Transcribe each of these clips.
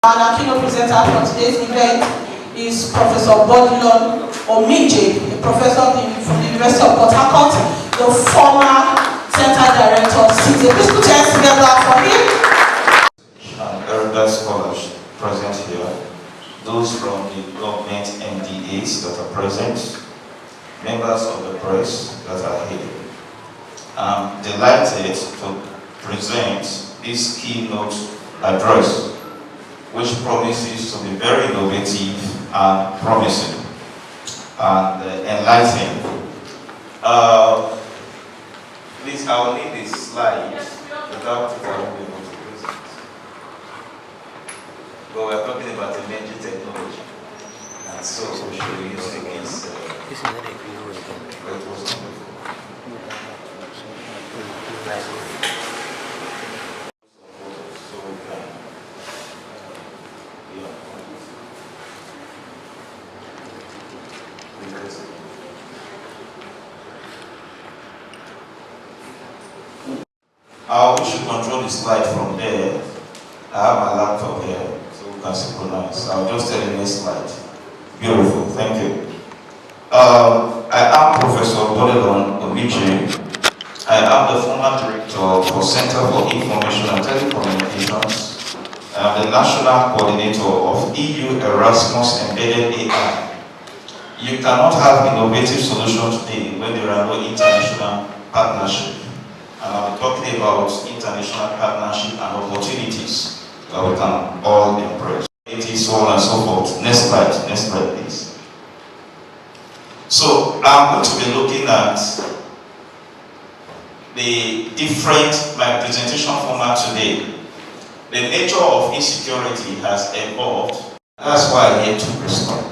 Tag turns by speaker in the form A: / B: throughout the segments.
A: And our keynote presenter for today's event is Professor Bourdillon Omijeh, a professor from the University of Port Harcourt, the former Center Director of CITE. Please put your hands together for him.
B: Elder scholars present here, those from the government MDAs that are present, members of the press that are here. I'm delighted to present this keynote address, which promises to be very innovative and promising and enlightening. Please, I will need this slide. Without it, I won't be able to present. But we're talking about emerging technology, and so we should use against. We should control the slide from there. I have my laptop here, so we can synchronize. I'll just tell you next slide. Beautiful, thank you. I am Professor Bourdillon Omijeh. I am the former director for Center for Information and Telecommunications. I am the national coordinator of EU Erasmus Embedded AI. You cannot have innovative solutions today when there are no international partnerships. And I'll be talking about international partnership and opportunities that we can all embrace. It is so on and so forth. Next slide please. So I'm going to be looking at the different, my presentation format today. The nature of insecurity has evolved. That's why I'm here to respond.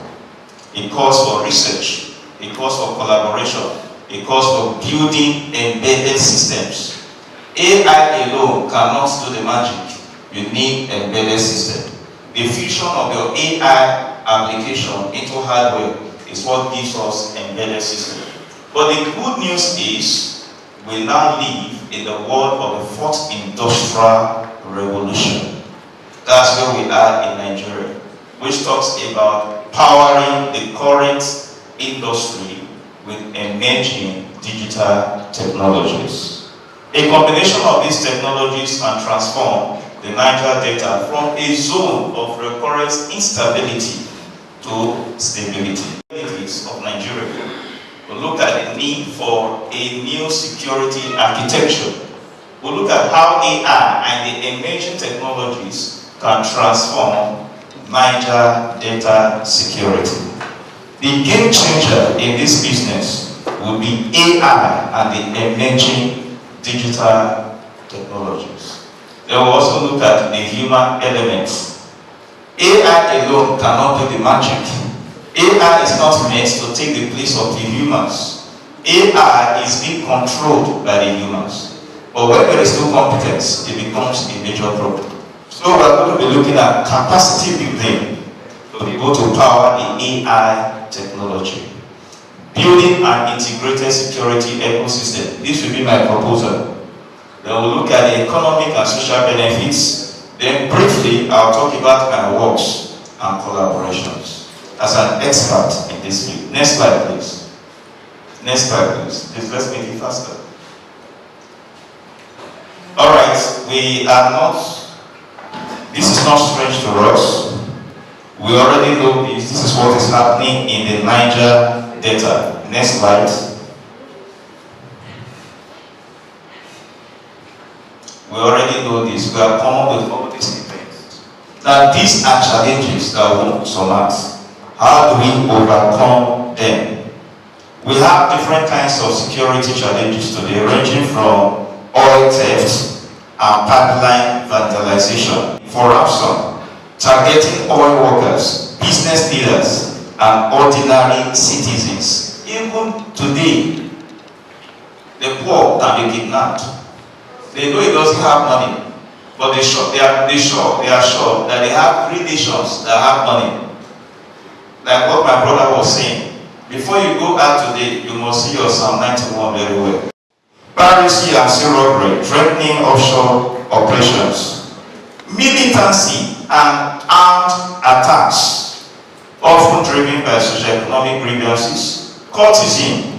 B: It calls for research, it calls for collaboration, it calls for building embedded systems. AI alone cannot do the magic. You need embedded system. The fusion of your AI application into hardware is what gives us embedded system. But the good news is we now live in the world of the fourth industrial revolution. That's where we are in Nigeria, which talks about powering the current industry with emerging digital technologies. A combination of these technologies can transform the Niger Delta from a zone of recurrent instability to stability. Of Nigeria. We'll look at the need for a new security architecture. We'll look at how AI and the emerging technologies can transform Niger Delta security. The game changer in this business will be AI and the emerging digital technologies. They will also look at the human elements. AI alone cannot do the magic. AI is not meant to take the place of the humans. AI is being controlled by the humans. But when there is no competence, it becomes a major problem. So we're going to be looking at capacity building to be able to power the AI technology. Building an integrated security ecosystem. This will be my proposal. Then we'll look at the economic and social benefits. Then briefly, I'll talk about my works and collaborations as an expert in this field. Next slide, please. Next slide, please. Let's make it faster. All right, we are not. This is not strange to us. We already know this. This is what is happening in the Niger Delta. Next slide. We already know this. We are common with all these events. Now, these are challenges that we want to surmount. How do we overcome them? We have different kinds of security challenges today, ranging from oil theft and pipeline vandalization, for ransom, targeting oil workers, business leaders, and ordinary citizens. Even today, the poor can be kidnapped. They know he doesn't have money, but they are sure that they have relations that have money. Like what my brother was saying, before you go out today, you must see your Psalm 91 very well. Piracy and sea robbery, threatening offshore operations, militancy and armed attacks, often driven by socioeconomic grievances, cultism,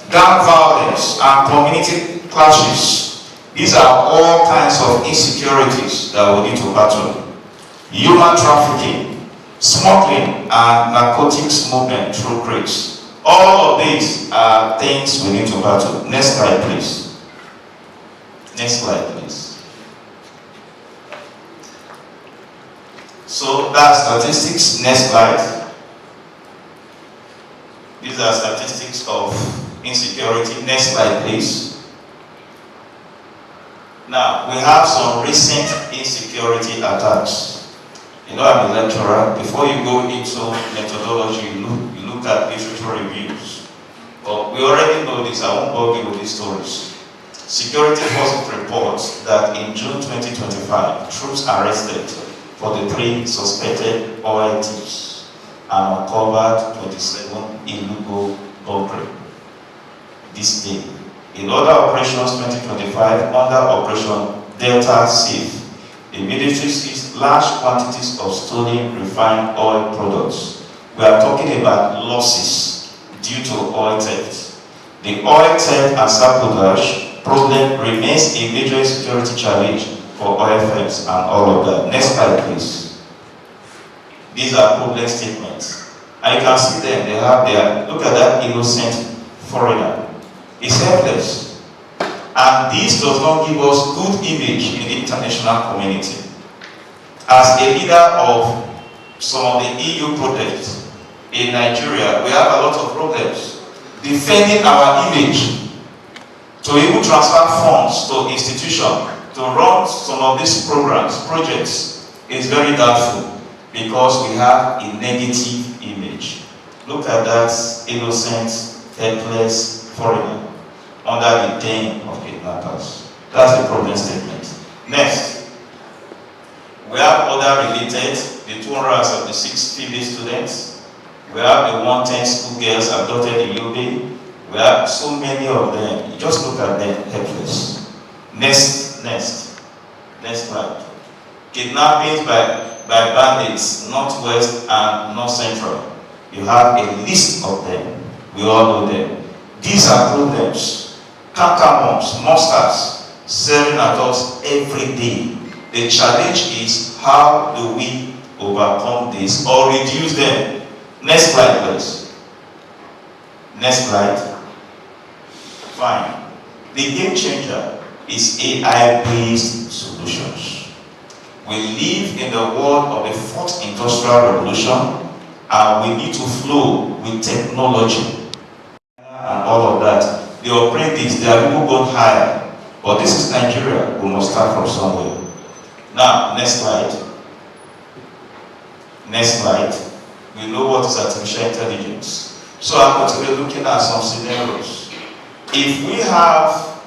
B: gang violence, and community clashes. These are all kinds of insecurities that we need to battle. Human trafficking, smuggling, and narcotics movement through crates. All of these are things we need to battle. Next slide, please. Next slide, please. So that's statistics. Next slide. These are statistics of insecurity. Next slide, please. Now, we have some recent insecurity attacks. You know, I'm a lecturer. Before you go into methodology, you look at literature reviews. But we already know this. I won't bore you with these stories. Security Forces reports that in June 2025, troops arrested for the 3 suspected oil thieves and uncovered 27 illegal bunkering this day. In other operations 2025, under Operation Delta Safe, the military seized large quantities of stolen refined oil products. We are talking about losses due to oil theft. The oil theft and sabotage problem remains a major security challenge for oil firms and all of that. Next slide, please. These are problem statements. And you can see them, they have their, look at that innocent foreigner. He's helpless. And this does not give us good image in the international community. As a leader of some of the EU projects in Nigeria, we have a lot of problems. Defending our image, to even transfer funds to institutions, to run some of these projects, is very doubtful because we have a negative image. Look at that innocent, helpless foreigner under the den of kidnappers. That's the problem statement. Next, we have other related, the 276 female students. We have the 110 schoolgirls abducted in Yobe. We have so many of them. You just look at them, helpless. Next slide. Kidnappings by bandits, northwest and north central. You have a list of them. We all know them. These are problems. Cankerworms, monsters, staring at us every day. The challenge is, how do we overcome this or reduce them? Next slide, please. Next slide. Fine. The game changer is AI-based solutions. We live in the world of the 4th Industrial Revolution, and we need to flow with technology and all of that. They operate this, they are people going higher. But this is Nigeria, we must start from somewhere. Now, next slide. Next slide. We know what is artificial intelligence. So I'm going to be looking at some scenarios. If we have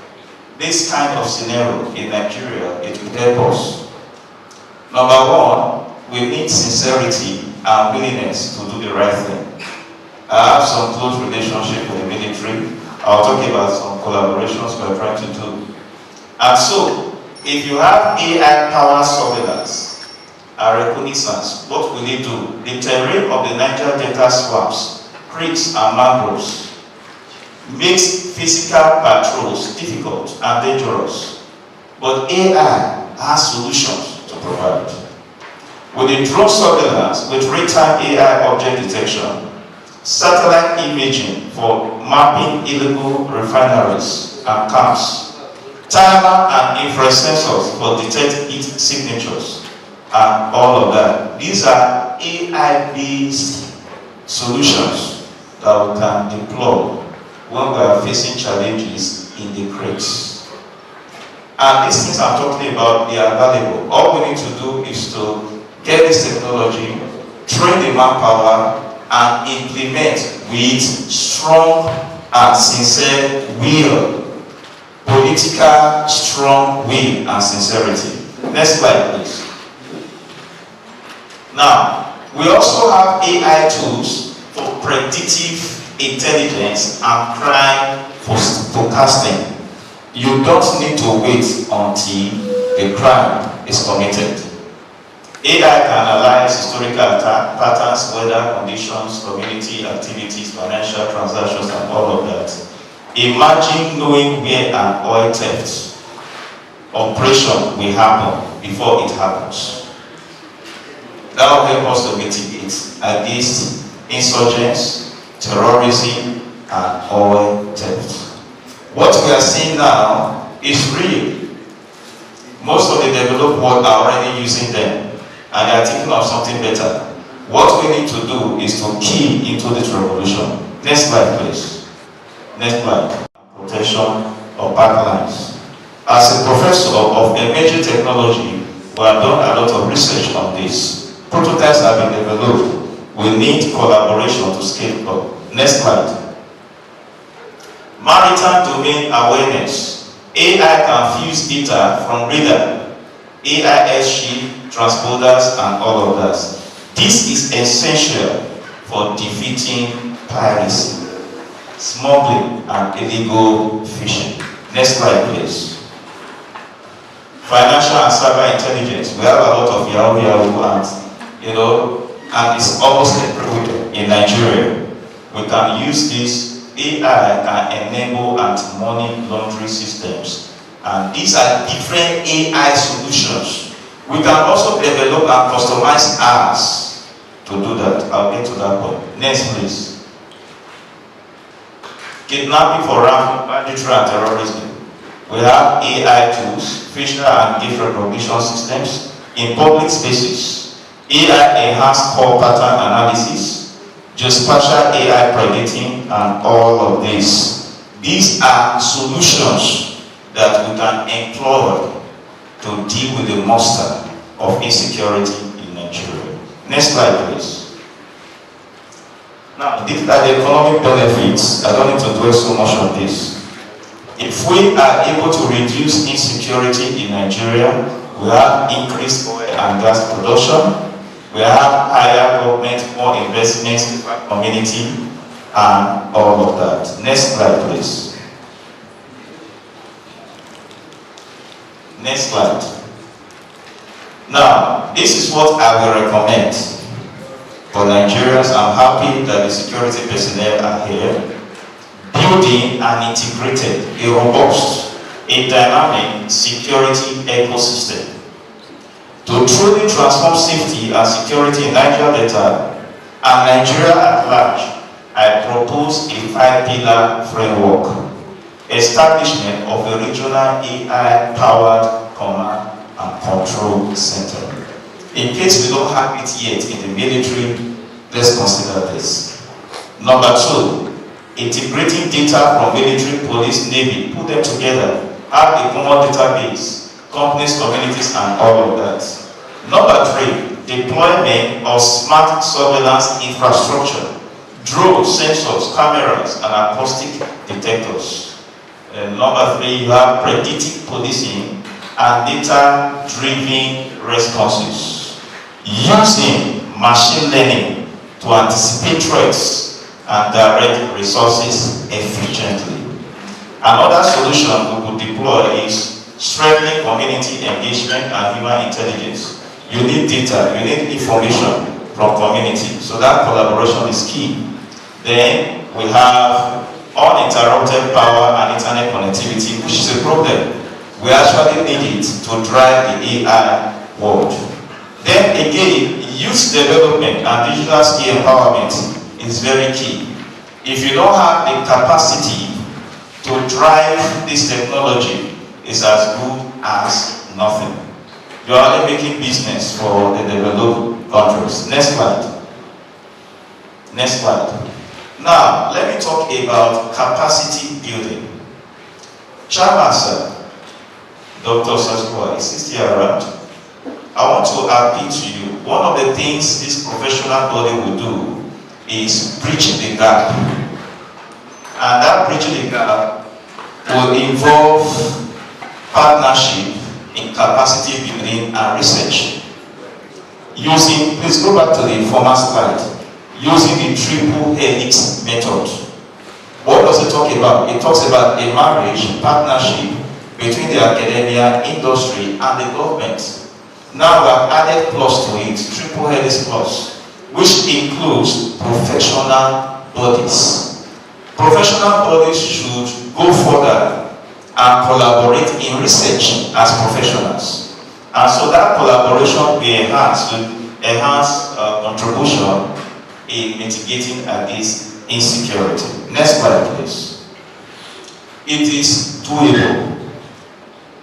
B: this kind of scenario in Nigeria, it will help us. Number one, we need sincerity and willingness to do the right thing. I have some close relationship with the military. I'll talk about some collaborations we're trying to do. And so, if you have AI-powered surveillance and reconnaissance, what will it do? The terrain of the Niger Delta swamps, creeks and mangroves makes physical patrols difficult and dangerous. But AI has solutions to provide. With the drone surveillance, with real-time AI object detection, satellite imaging for mapping illegal refineries and camps, timer and infrared sensors for detect heat signatures, and all of that. These are AI-based solutions that we can deploy when we are facing challenges in the crates. And these things I'm talking about, they are valuable. All we need to do is to get this technology, train the manpower, and implement with strong and sincere will. Political strong will and sincerity. Next slide, please. Now, we also have AI tools for predictive intelligence and crime forecasting. You don't need to wait until the crime is committed. AI can analyze historical patterns, weather conditions, community activities, financial transactions, and all of that. Imagine knowing where an oil theft operation will happen before it happens. That will help us to mitigate against insurgents, terrorism, and oil theft. What we are seeing now is real. Most of the developed world are already using them, and they are thinking of something better. What we need to do is to key into this revolution. Next slide, please. Next slide. Protection of pipelines. As a professor of emerging technology, we have done a lot of research on this. Prototypes have been developed. We need collaboration to scale up. Next slide. Maritime domain awareness. AI can fuse data from radar, AIS sheet, transponders, and all of that. This is essential for defeating piracy, smuggling, and illegal fishing. Next slide, please. Financial and cyber intelligence. We have a lot of Yahoo and it's almost everywhere in Nigeria. We can use this. AI can enable anti-money laundering systems, and these are different AI solutions. We can also develop and customize ours to do that. I'll get to that point. Next, please. Kidnapping for ransom, banditry, and terrorism. We have AI tools, facial and gift recognition systems in public spaces, AI-enhanced call pattern analysis, geospatial AI predicting, and all of this. These are solutions that we can employ to deal with the monster of insecurity in Nigeria. Next slide, please. Now, these are the economic benefits. I don't need to dwell so much on this. If we are able to reduce insecurity in Nigeria, we have increased oil and gas production, we have higher government, more investments in the community, and all of that. Next slide, please. Next slide. Now, this is what I will recommend for Nigerians. I'm happy that the security personnel are here. Building an integrated, a robust, a dynamic security ecosystem. To truly transform safety and security in Niger Delta and Nigeria at large, I propose a 5-pillar framework. Establishment of a regional AI-powered command and control center. In case we don't have it yet in the military, let's consider this. Number 2, integrating data from military, police, navy, put them together, have a common database, companies, communities, and all of that. Number 3, deployment of smart surveillance infrastructure, drones, sensors, cameras, and acoustic detectors. Number 3, you have predictive policing and data-driven responses, using machine learning to anticipate threats and direct resources efficiently. Another solution we could deploy is strengthening community engagement and human intelligence. You need data, you need information from community, so that collaboration is key. Then we have uninterrupted power and internet connectivity, which is a problem. We actually need it to drive the AI world. Then again, youth development and digital skill empowerment is very key. If you don't have the capacity to drive this technology, it's as good as nothing. You are only making business for the developed countries. Next slide. Next slide. Now, let me talk about capacity building. Chairman, sir, Dr. Saskwa, is still around? I want to appeal to you. One of the things this professional body will do is bridging the gap. And that bridging the gap will involve partnership in capacity building and research. Using, please go back to the former slide, using the triple helix method. What does it talk about? It talks about a marriage, partnership between the academia, industry, and the government. Now we have added plus to it, triple helix plus, which includes professional bodies. Professional bodies should go further and collaborate in research as professionals. And so that collaboration will enhance contribution in mitigating this insecurity. Next slide, please. It is doable.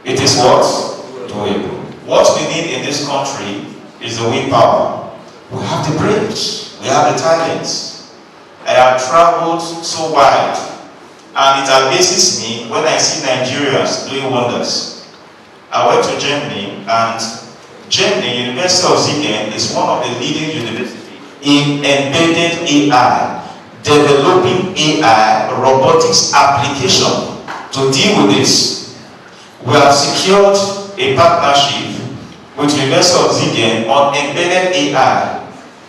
B: It is what? Doable. What we need in this country is the willpower. We have the brains. We have the talents. I have traveled so wide, and it amazes me when I see Nigerians doing wonders. I went to Germany, and Germany, University of Siegen, is one of the leading universities in embedded AI, developing AI robotics application to deal with this. We have secured a partnership with University of Siegen on embedded AI,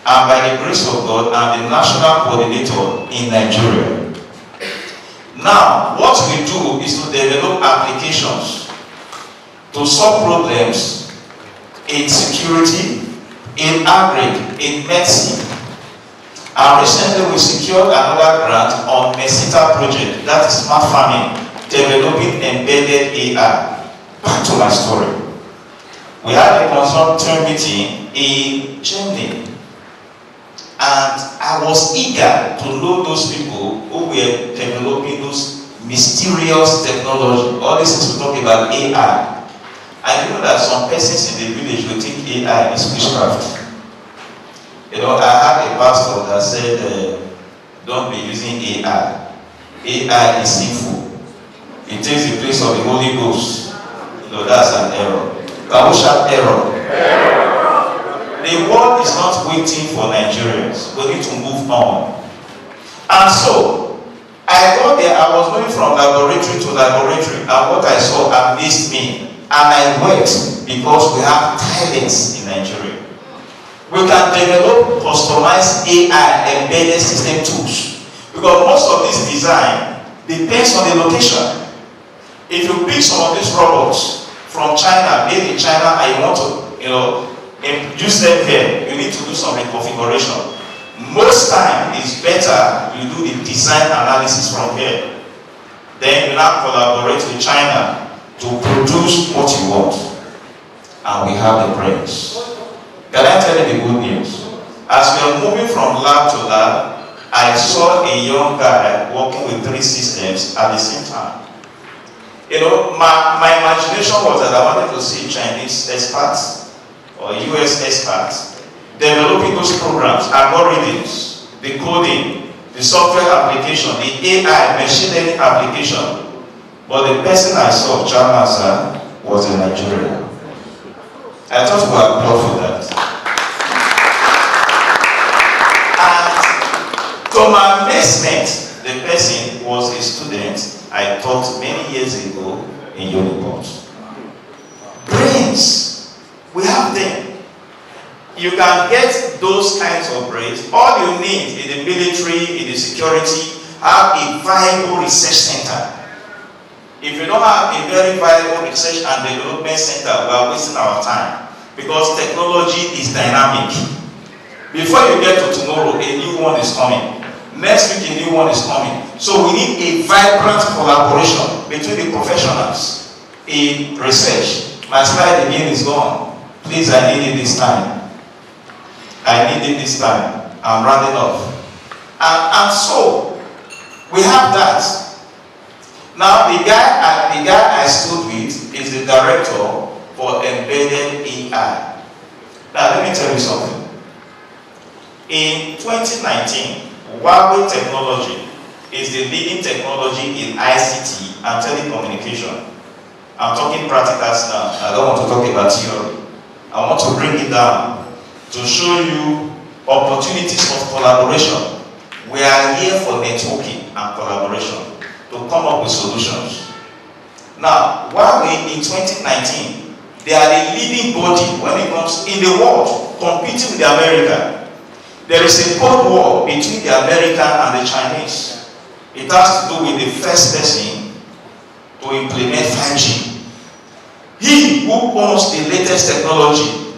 B: and by the grace of God, I'm the national coordinator in Nigeria. Now, what we do is to develop applications to solve problems in security, in agri, in medicine. And recently we secured another grant on Mesita project, that is smart farming, developing embedded AI. Back to my story. We had a consultant meeting in Germany, and I was eager to know those people who were developing those mysterious technology. All this is to talk about AI. I know that some persons in the village will think AI is witchcraft. You know, I had a pastor that said, don't be using AI. AI is sinful. It takes the place of the Holy Ghost. No, that's an error. Can we shout error? The world is not waiting for Nigerians. We need to move on. And so, I got there, I was going from laboratory to laboratory, and what I saw amazed me. And I wept because we have talents in Nigeria. We can develop customized AI embedded system tools. Because most of this design depends on the location. If you pick some of these robots from China, made in China, and you want to, use them here, you need to do some reconfiguration. Most time, it's better you do the design analysis from here. Then you now collaborate with China to produce what you want. And we have the brains. Can I tell you the good news? As we are moving from lab to lab, I saw a young guy working with 3 systems at the same time. You know, my imagination was that I wanted to see Chinese experts or US experts developing those programs, algorithms, the coding, the software application, the AI, machine learning application. But the person I saw, Chairman, was in Nigeria. I thought we were proud for that. And to my amazement, the person was a student I taught many years ago in Uniport. Brains, we have them. You can get those kinds of brains. All you need in the military, in the security, have a viable research center. If you don't have a very viable research and development center, we are wasting our time. Because technology is dynamic. Before you get to tomorrow, a new one is coming. Next week, a new one is coming. So we need a vibrant collaboration between the professionals in research. My slide again is gone. Please, I need it this time. I need it this time. I'm rounding off. And so, we have that. Now, the guy I stood with is the director for embedded AI. Now, let me tell you something. In 2019, Huawei technology is the leading technology in ICT and telecommunication. I'm talking practicals now. I don't want to talk about theory. I want to bring it down to show you opportunities of collaboration. We are here for networking and collaboration to come up with solutions. Now, Huawei in 2019, they are the leading body when it comes in the world, competing with America. There is a cold war between the American and the Chinese. It has to do with the first person to implement 5G. He who owns the latest technology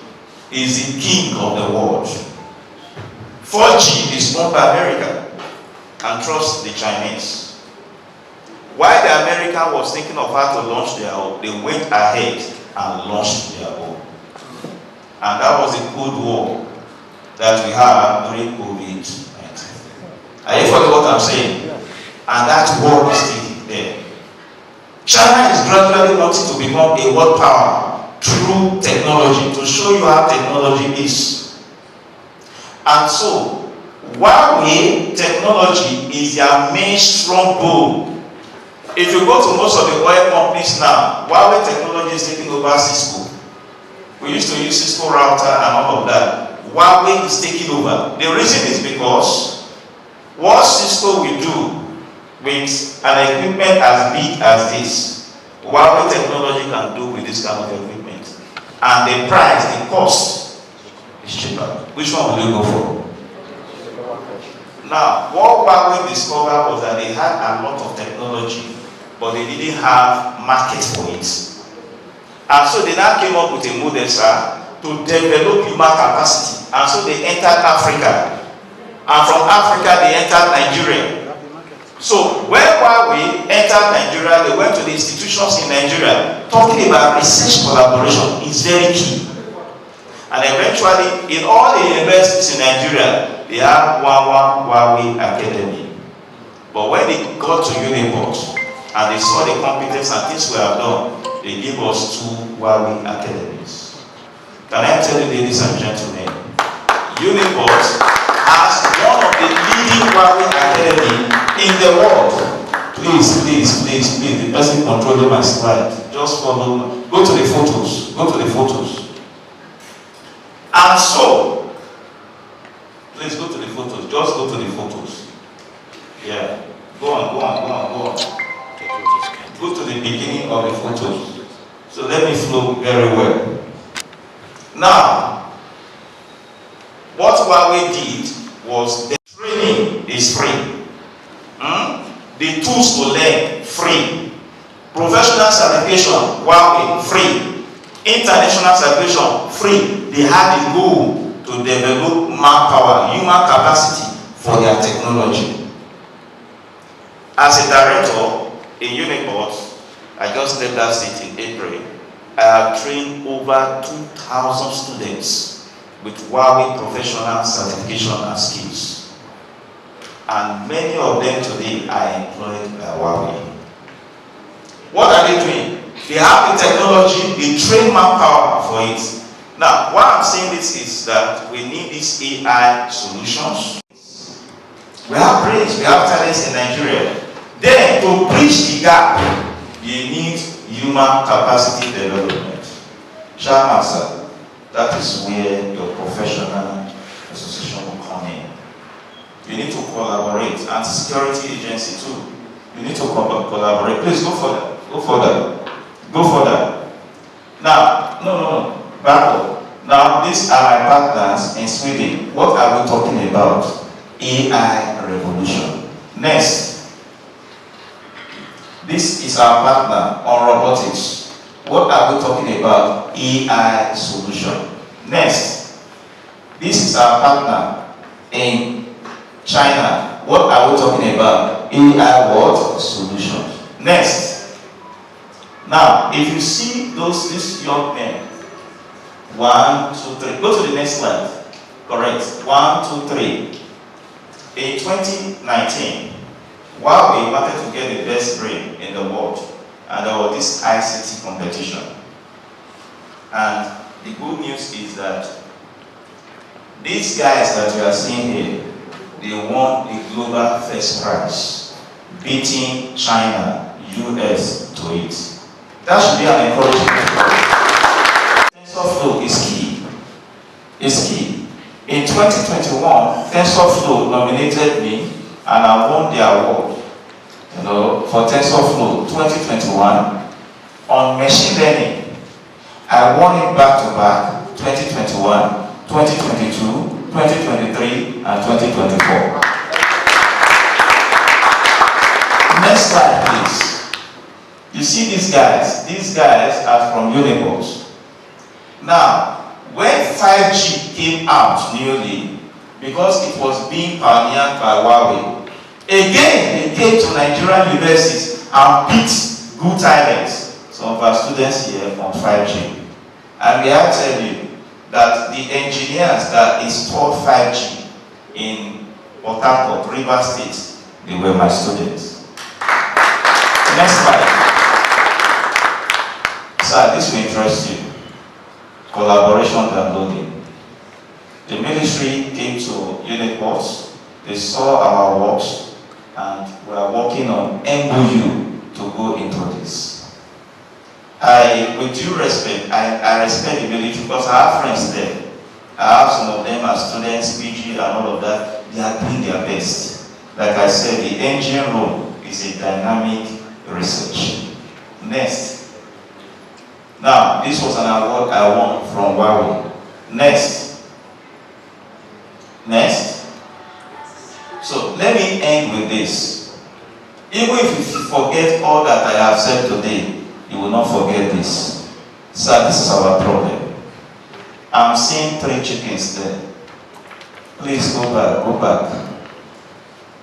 B: is the king of the world. 4G is owned by America and trusts the Chinese. While the American was thinking of how to launch their own, they went ahead and launched their own. And that was the Cold War that we had during COVID-19. Are you following what I'm saying? And that war is still there. China is gradually wanting to become a world power through technology, to show you how technology is. And so, Huawei technology is their main stronghold. If you go to most of the oil companies now, Huawei technology is taking over Cisco. We used to use Cisco router and all of that. Huawei is taking over. The reason is because what Cisco will do with an equipment as big as this, Huawei technology can do with this kind of equipment. And the price, the cost, is cheaper. Which one will you go for? Now, what Huawei discovered was that they had a lot of technology, but they didn't have market for it. And so they now came up with a model, sir, to develop human capacity. And so they entered Africa. And from Africa, they entered Nigeria. So when Huawei entered Nigeria, they went to the institutions in Nigeria. Talking about research collaboration is very key. And eventually, in all the universities in Nigeria, they have one Huawei Academy. But when they got to Uniport and they saw the competence and things we have done, they gave us 2 Huawei Academies. Can I tell you, ladies and gentlemen, Uniport has one of the leading Huawei Academy in the world. Please, the person controlling my slide, just follow, go to the photos, And so, please go to the photos, just go to the photos. Yeah, go on. Go to the beginning of the photos. So let me flow very well. Now, what Huawei did was the training is free. The tools to learn, free. Professional certification, Huawei, free. International certification, free. They had the goal to develop manpower, human capacity for their technology. As a director in Uniport, I just left that seat in April. I have trained over 2,000 students with Huawei professional certification and skills. And many of them today are employed by Huawei. What are they doing? They have the technology, they train manpower for it. Now, why I'm saying this is that we need these AI solutions. We have brains, we have talents in Nigeria. Then, to bridge the gap, you need human capacity development. Chairman, sir, that is where your professional association will come in. You need to collaborate, and security agency too. You need to collaborate. Please go further. Now, no, back up. Now, these are my partners in Sweden. What are we talking about? AI revolution. Next. This is our partner on robotics. What are we talking about? AI solution. Next. This is our partner in China. What are we talking about? AI what? Solutions. Next. Now, if you see these young men, 1, 2, 3. Go to the next slide. Correct. 1, 2, 3. In 2019, Huawei wanted to get the best brain in the world, and there was this ICT competition. And the good news is that these guys that you are seeing here, they won the global first prize, beating China, US to it. That should be an encouragement. TensorFlow is key. It's key. In 2021, TensorFlow nominated me, and I won the award, for TensorFlow 2021 on machine learning. I won it back to back 2021, 2022, 2023, and 2024. Next slide, please. You see these guys? These guys are from Uniport. Now, when 5G came out newly, because it was being pioneered by Huawei, again they came to Nigerian universities and picked good talents, some of our students here, on 5G. And we have to tell you that the engineers that installed 5G in Port Harcourt, River State, they were my students. Next slide. Sir, this will interest you. Collaboration downloading. The military came to Uniports, they saw our works, and we are working on MOU to go into this. With due respect, I respect the military because I have friends there. I have some of them as students, PG and all of that. They are doing their best. Like I said, the engine room is a dynamic research. Next. Now, this was an award I won from Huawei. Next. Next. So, let me end with this. Even if you forget all that I have said today, you will not forget this. Sir, this is our problem. I'm seeing 3 chickens there. Please go back, go back.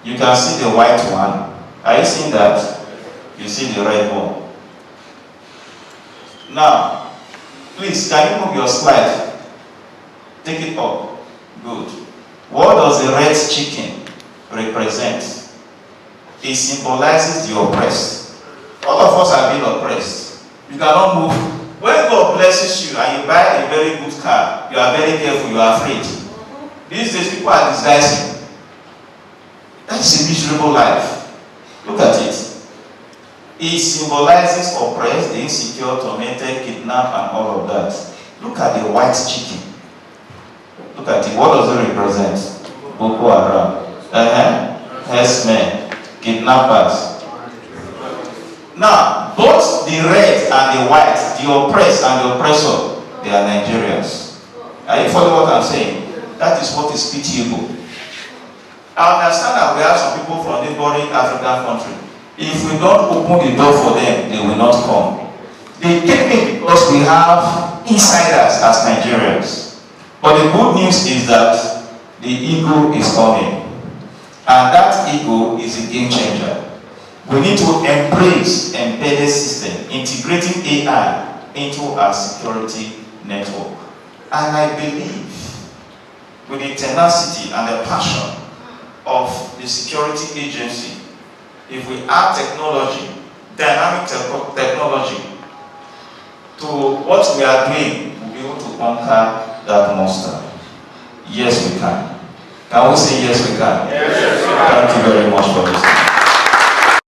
B: You can see the white one. Are you seeing that? You see the red one. Now, please, can you move your slide? Take it up. Good. What does the red chicken represent? It symbolizes the oppressed. All of us have been oppressed. You cannot move. When God blesses you and you buy a very good car, you are very careful, you are afraid. These days people are disguising. That's a miserable life. Look at it. It symbolizes oppressed, the insecure, tormented, kidnapped, and all of that. Look at the white chicken. Look at it. What does it represent? Boko Haram. Herdsmen, kidnappers. Now, both the red and the white, the oppressed and the oppressor, they are Nigerians. Are you following what I'm saying? That is what is pitiable. I understand that we have some people from neighboring African countries. If we don't open the door for them, they will not come. They came in because we have insiders as Nigerians. But the good news is that the ego is coming. And that ego is a game changer. We need to embrace embedded system, integrating AI into our security network. And I believe with the tenacity and the passion of the security agency, if we add technology, dynamic technology, to what we are doing, we'll be able to conquer that monster. Yes, we can. Can we say yes, we can? Yes, we can. Thank you very much for this.